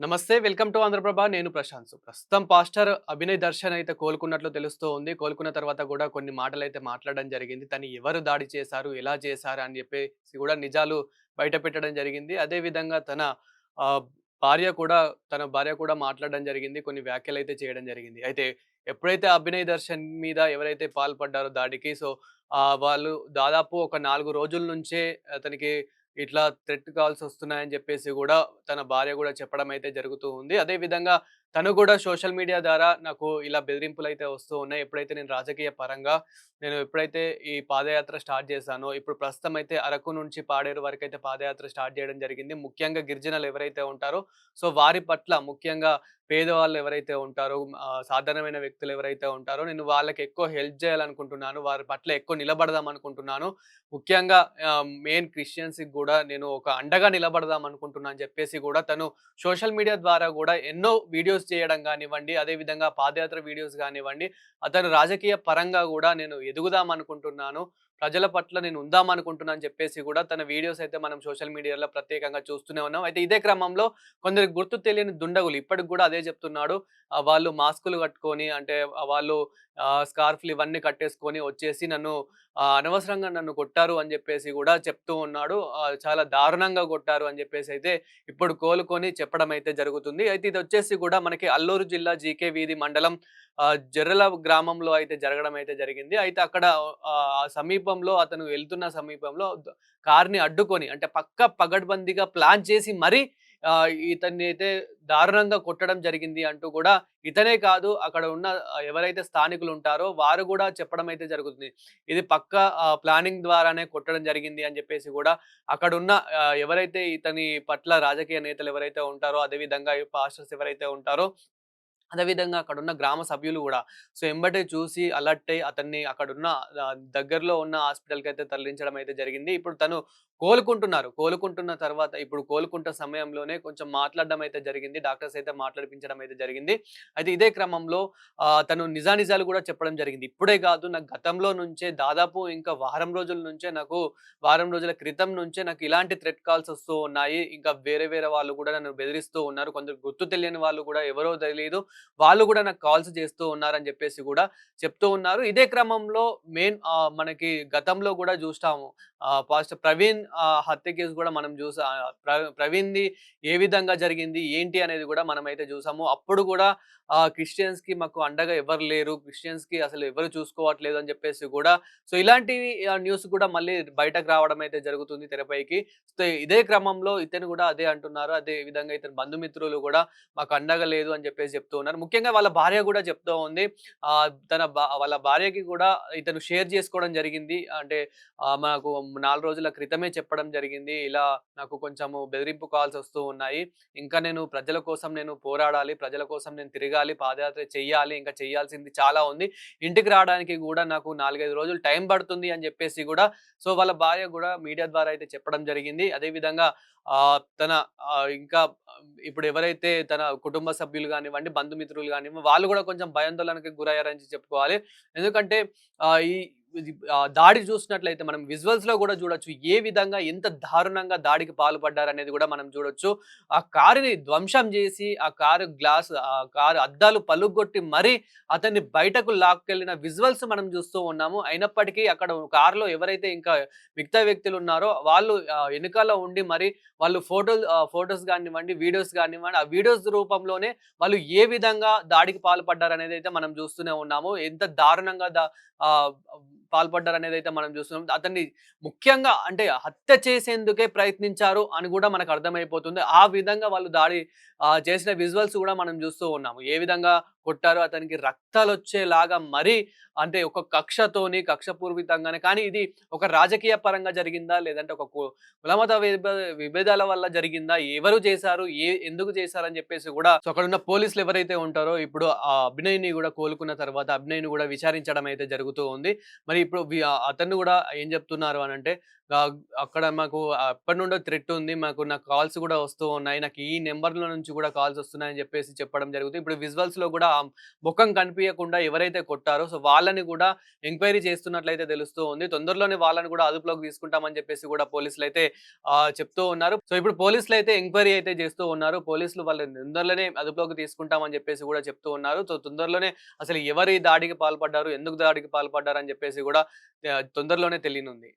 నమస్తే. Welcome to Andhra Prabha. నేను ప్రశాంత్. ప్రస్తుతం పాస్టర్ అభినయ్ దర్శన్ అయితే కోలుకున్నట్లు తెలుస్తూ ఉంది. కోలుకున్న తర్వాత కూడా కొన్ని మాటలైతే మాట్లాడడం జరిగింది. తను ఎవరు దాడి చేశారు? ఎలా చేశారు? అని చెప్పేసి కూడా నిజాలు బయట పెట్టడం జరిగింది. అదే విధంగా ఆహ్, భార్య కూడా తన భార్య కూడా మాట్లాడడం జరిగింది. కొన్ని వ్యాఖ్యలైతే చేయడం జరిగింది. అయితే ఎప్పుడైతే అభినయ్ దర్శన్ మీద ఎవరైతే పాల్పడ్డారో దాడికి వాళ్ళు దాదాపు ఒక 4 రోజుల నుంచే అతనికి ఇట్లా థ్రెట్ కాల్స్ వస్తున్నాయని చెప్పేసి గూడా తన భార్య గూడా చెప్పడం అయితే జరుగుతూ ఉంది. అదే విధంగా తను గూడా సోషల్ మీడియా ద్వారా నాకు ఇలా బెదిరింపులైతే వస్తూ ఉన్నాయి. ఎప్పుడైతే నేను రాజకీయ పరంగా ఎప్పుడైతే ఈ పాదయాత్ర స్టార్ట్ చేశానో, ఇప్పుడు ప్రస్తుతం అయితే అరకు నుంచి పాడేరు వరకైతే పాదయాత్ర స్టార్ట్ చేయడం జరిగింది. ముఖ్యంగా గిరిజనులు ఎవరైతే ఉంటారో, వారి పట్ల ముఖ్యంగా పేదవాళ్ళు ఎవరైతే ఉంటారో, సాధారణమైన వ్యక్తులు ఎవరైతే ఉంటారో, నేను వాళ్ళకి ఎక్కువ హెల్ప్ చేయాలనుకుంటున్నాను. వారి పట్ల ఎక్కువ నిలబడదాం అనుకుంటున్నాను. ముఖ్యంగా మెయిన్ క్రిస్టియన్స్‌కి గూడా నేను ఒక అండగా నిలబడదాం అనుకుంటున్నా అని చెప్పేసి గూడా తను సోషల్ మీడియా ద్వారా గూడా ఎన్నో వీడియోస్ చేయడం గానివ్వండి, అదే విధంగా పాదయాత్ర వీడియోస్ గానివ్వండి, అతను రాజకీయ పరంగా గూడా నేను ఎదుగుదాం అనుకుంటున్నాను. ప్రజల పట్ల నేను ఉందాం అనుకుంటున్నా అని చెప్పేసి గూడా తన వీడియోస్ అయితే మనం సోషల్ మీడియాలో ప్రత్యేకంగా చూస్తూనే ఉన్నాం. అయితే ఇదే క్రమంలో కొందరికి గుర్తు తెలియని దుండగులు ఇప్పటికి గూడా అదే చెప్తున్నాడు. వాళ్ళు మాస్కులు కట్టుకొని అంటే వాళ్ళు స్కార్ఫ్‌లు ఇవన్నీ కట్టేసుకొని వచ్చేసి అనవసరంగా నన్ను కొట్టారు అని జెప్పేసి గూడా చెప్తూ ఉన్నాడు. చాలా దారుణంగా కొట్టారు అని జెప్పేసయితే ఇప్పుడు కోలుకొని చెప్పడం అయితే జరుగుతుంది. అయితే ఇదొచ్చేసి గూడా మనకి అల్లూరు జిల్లా జీకే వీధి మండలం జర్రల గ్రామంలో అయితే జరగడం అయితే జరిగింది. అయితే అక్కడ ఆ సమీపంలో అతను వెళ్తున్న సమీపంలో కార్‌ని అడ్డుకొని అంటే పగడ్బందీగా ప్లాన్ చేసి మరీ ఇతన్ని అయితే దారుణంగా కొట్టడం జరిగింది అంటూ గూడా ఇతనే కాదు అక్కడ ఉన్న ఎవరైతే స్థానికులుంటారో వారు గూడా చెప్పడం అయితే జరుగుతుంది. ఇది ప్లానింగ్ ద్వారానే కొట్టడం జరిగింది అని జెప్పేసి గూడా అక్కడున్న ఎవరైతే ఇతని పట్ల రాజకీయ నేతలు ఎవరైతే ఉంటారో, అదే విధంగా ఈ పాస్టర్స్ ఎవరైతే ఉంటారో అదేవిధంగా అక్కడున్న గ్రామ సభ్యులు గూడా ఎంబటే చూసి అలర్ట్ అయ్యి అతన్ని అక్కడున్న దగ్గరలో ఉన్న హాస్పిటల్‌కైతే తరలించడం అయితే జరిగింది. ఇప్పుడు తను కోలుకుంటున్నారు. కోలుకుంటున్న తర్వాత ఇప్పుడు కోలుకుంటున్న సమయంలోనే కొంచెం మాట్లాడడం అయితే జరిగింది. డాక్టర్స్ అయితే మాట్లాడిపించడం అయితే జరిగింది. అయితే ఇదే క్రమంలో తను నిజానిజాలు గూడా చెప్పడం జరిగింది. ఇప్పుడే కాదు నాకు గతంలో నుంచే దాదాపు ఇంకా వారం రోజుల క్రితం నుంచే నాకు ఇలాంటి థ్రెట్ కాల్స్ వస్తూ ఉన్నాయి. ఇంకా వేరే వేరే వాళ్ళు గూడా నన్ను బెదిరిస్తూ ఉన్నారు. కొందరు గుర్తు తెలియని వాళ్ళు గూడా ఎవరో తెలీదు. వాళ్ళు గూడా నాకు కాల్స్ చేస్తూ ఉన్నారని జెప్పేసి గూడా చెప్తూ ఉన్నారు. ఇదే క్రమంలో మనకి గతంలో గూడా జూస్తాము. పాస్టర్ ప్రవీణ్ హత్య కేసు గూడా మనం ప్రవీణ్‌ది ఏ విధంగా జరిగింది, ఏంటి అనేది గూడా మనమైతే జూసాము. అప్పుడు గూడా క్రిస్టియన్స్‌కి మాకు అండగా ఎవరు లేరు. క్రిస్టియన్స్‌కి అసలు ఎవరు చూసుకోవట్లేదు అని జెప్పేసి గూడా ఇలాంటివి న్యూస్ గూడా మళ్ళీ బయటకు రావడం అయితే జరుగుతుంది తెరపైకి. ఇదే క్రమంలో ఇతను గూడా అదే అంటున్నారు. అదే విధంగా ఇతని బంధుమిత్రులు గూడా మాకు అండగా లేదు అని చెప్పేసి చెప్తూ ఉన్నారు. ముఖ్యంగా వాళ్ళ భార్య గూడా చెప్తూ ఉంది. వాళ్ళ భార్యకి గూడా ఇతను షేర్ చేసుకోవడం జరిగింది. అంటే మాకు 4 రోజుల క్రితమే చెప్పడం జరిగింది. ఇలా నాకు కొంచెము బెదిరింపు కాల్స్ వస్తూ ఉన్నాయి. ఇంకా నేను ప్రజల కోసం నేను పోరాడాలి. ప్రజల కోసం నేను తిరగాలి. పాదయాత్ర చెయ్యాలి. ఇంకా చేయాల్సింది చాలా ఉంది. ఇంటికి రావడానికి గూడా నాకు 4, 5 రోజులు టైం పడుతుంది అని చెప్పేసి గూడా వాళ్ళ భార్య గూడా మీడియా ద్వారా అయితే చెప్పడం జరిగింది. అదే విధంగా తన ఇంకా ఇప్పుడు ఎవరైతే తన కుటుంబ సభ్యులు గానివ్వండి, బంధుమిత్రులు గానివ్వండి, వాళ్ళు గూడా కొంచెం భయాందోళనకి గురయ్యారని చెప్పుకోవాలి. ఎందుకంటే ఆహ్, ఈ ఇది దాడి చూసినట్లయితే మనం విజువల్స్‌లో గూడా చూడొచ్చు. ఏ విధంగా ఎంత దారుణంగా దాడికి పాల్పడ్డారనేది గూడా మనం చూడొచ్చు. ఆ కారుని ధ్వంసం జేసి, ఆ కారు అద్దాలు పలుగ్గొట్టి మరీ అతన్ని బయటకు లాక్కెళ్ళిన విజువల్స్ మనం జూస్తూ ఉన్నాము. అయినప్పటికీ అక్కడ కారులో ఎవరైతే ఇంకా మిగతా వ్యక్తులున్నారో వాళ్ళు ఎనకాల ఉండి మరి వాళ్ళు ఫోటోస్ గానివ్వండి, వీడియోస్ గానివ్వండి, ఆ వీడియోస్ రూపంలోనే వాళ్ళు ఏ విధంగా దాడికి పాల్పడ్డారనేదైతే మనం జూస్తూనే ఉన్నాము. ఎంత దారుణంగా ఆహ్, పాల్పడ్డారనేదైతే మనం జూస్తున్నాం. అతన్ని ముఖ్యంగా అంటే హత్య చేసేందుకే ప్రయత్నించారు అని గూడా మనకు అర్థమైపోతుంది. ఆ విధంగా వాళ్ళు దాడి చేసిన విజువల్స్ గూడా మనం జూస్తూ ఉన్నాము. ఏ విధంగా కొట్టారో అతనికి రక్తాలొచ్చేలాగా మరీ అంటే ఒక కక్షపూర్వితంగానే కానీ ఇది ఒక రాజకీయ పరంగా జరిగిందా? లేదంటే ఒక కులమత విభేదాల వల్ల జరిగిందా? ఎవరు చేశారు? ఎందుకు చేశారని చెప్పేసి గూడా అక్కడున్న పోలీసులు ఎవరైతే ఉంటారో ఇప్పుడు ఆ అభినయ్‌ని గూడా కోలుకున్న తర్వాత అభినయ్‌ని గూడా విచారించడం అయితే జరుగుతూ ఉంది. మరి ఇప్పుడు అతన్ని గూడా ఏం జెప్తున్నారు అనంటే ఆహ్, అక్కడ మాకు ఎప్పటినుండో థ్రెట్ ఉంది. నాకు కాల్స్ గూడా వస్తూ ఉన్నాయి. నాకు ఈ నంబర్‌లో నుంచి గూడా కాల్స్ వస్తున్నాయని జెప్పేసి చెప్పడం జరుగుతుంది. ఇప్పుడు విజువల్స్‌లో గూడా ఆ ముఖం కనిపియకుండా ఎవరైతే కొట్టారో వాళ్ళని గూడా ఎంక్వైరీ చేస్తున్నట్లయితే తెలుస్తూ ఉంది. తొందరలోనే వాళ్ళని గూడా అదుపులోకి తీసుకుంటామని జెప్పేసి గూడా పోలీసులైతే చెప్తూ ఉన్నారు. సో, ఇప్పుడు పోలీసులైతే ఎంక్వైరీ అయితే చేస్తూ ఉన్నారు. పోలీసులు వాళ్ళని తొందరలోనే అదుపులోకి తీసుకుంటామని జెప్పేసి గూడా చెప్తూ ఉన్నారు. సో, తొందరలోనే అసలు ఎవరు ఈ దాడికి పాల్పడ్డారు? ఎందుకు దాడికి పాల్పడ్డారు? అని జెప్పేసి గూడా తొందరలోనే తెలియనుంది.